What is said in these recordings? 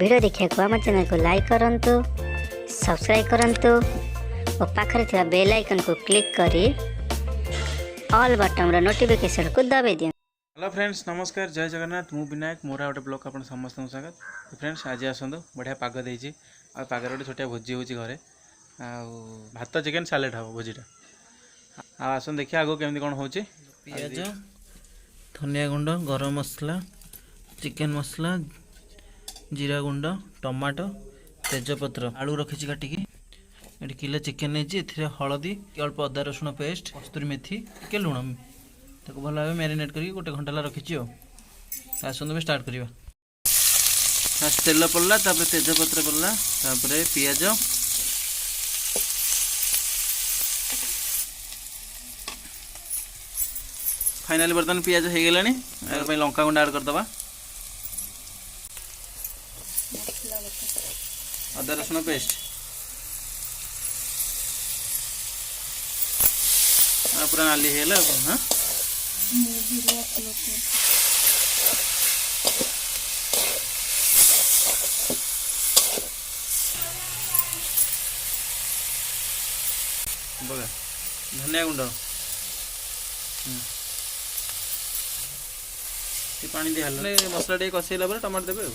Video देखा को आम चैनल को लाइक करंतु सब्सक्राइब करंतु और पाखरे थिबा बेल आइकन को क्लिक करी ऑल बटन रो नोटिफिकेशन को दबाई दियो। हेलो फ्रेंड्स नमस्कार जय जगन्नाथ मु विनायक मोरा गोटे ब्लॉग आप समस्त स्वागत। फ्रेंड्स आज आसतु बढ़िया पाग देती आ पागर गोटे छोटिया भोजी हो घरे भात चिकेन सालेड हम भोजीटा आसन देखिए आगो केमती कौन हो पियाज धनिया गुंड गरम मसला चिकेन मसला जीरा गुंड टमाटो तेजपत्र आलू रखी काटिकी ये किलो चिकेन नहीं हलदी अल्प अदा रसुण पेस्ट कस्तूरी मेथी टे लुण ताको भल भाव मैरिनेट करके गोटे घंटा रखी आसतु स्टार्ट करवा। तेल पड़ला तेजपत्र पड़ला पियाज फाइनाली बर्तमान पियाज हो गला लंका गुंड ऐड करदे अदा रसुण पेस्ट पूरा नाली है हाँ बघा धनिया गुंड पानी दिया मसला टे कषेला टमाटो देवे हो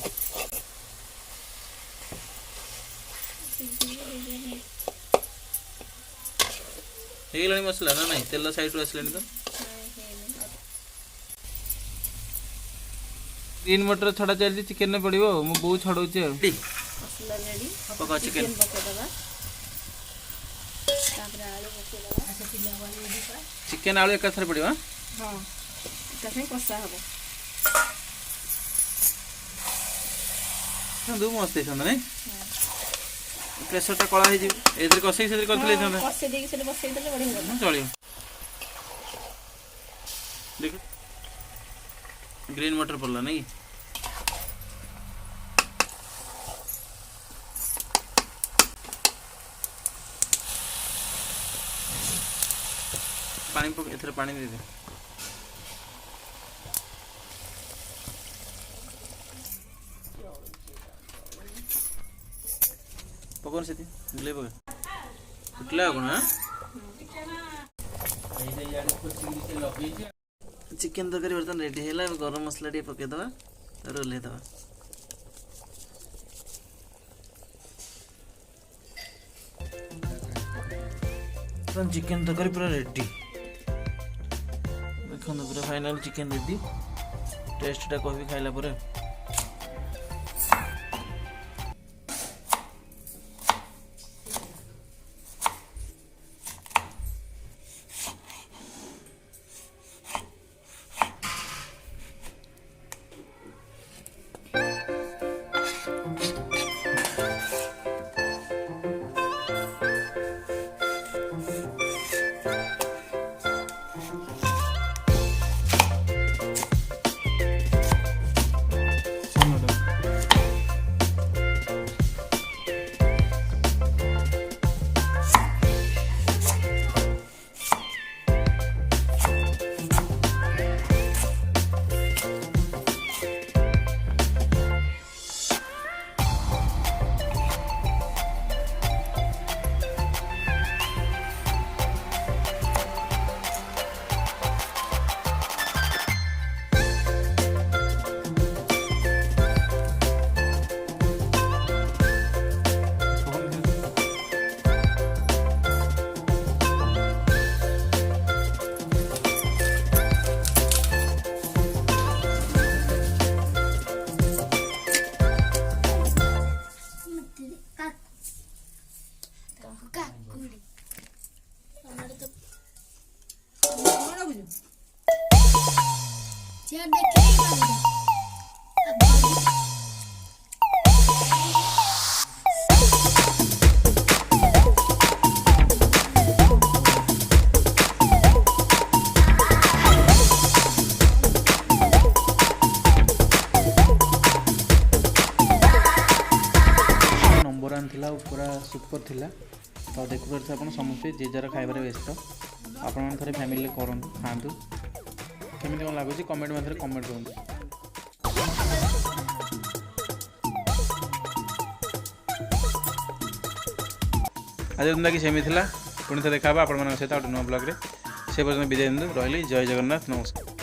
मसला ना नहीं तेल साइड आसला तो ग्रीन मटर छड़ा चलती चिकेन में पड़ो मो बो छड़ाऊँ पका चिकेन चिकेन आलू एक साथ पड़ो दू मस्त नहीं प्रेसर टा कला कषे चलो देख ग्रीन मटर पड़ला नहीं पानी एथरे पानी दे दे पकड़ से ले पका उठला कौन चिकेन तरकारी बर्तन रेडी है गरम मसला टे पकईदे ओल्लईदे चिकेन तरकारी पूरा रेडी देखो पूरा फाइनल चिकेन रेडी टेस्टा कह खाइला पर पूरा सुपर थिला तो देखु पारे आप समस्ते जे जार खाइबार व्यस्त आपण थे फैमिली करूँ खातु केमी कौन लगुच कमेंट मध्य कमेंट करूँ। आज कि सेमी था पुणी थे देखा आपण सहित गोटे नुआ ब्लॉग से पर्यटन विदाय दिंतु रही जय जगन्नाथ नमस्कार।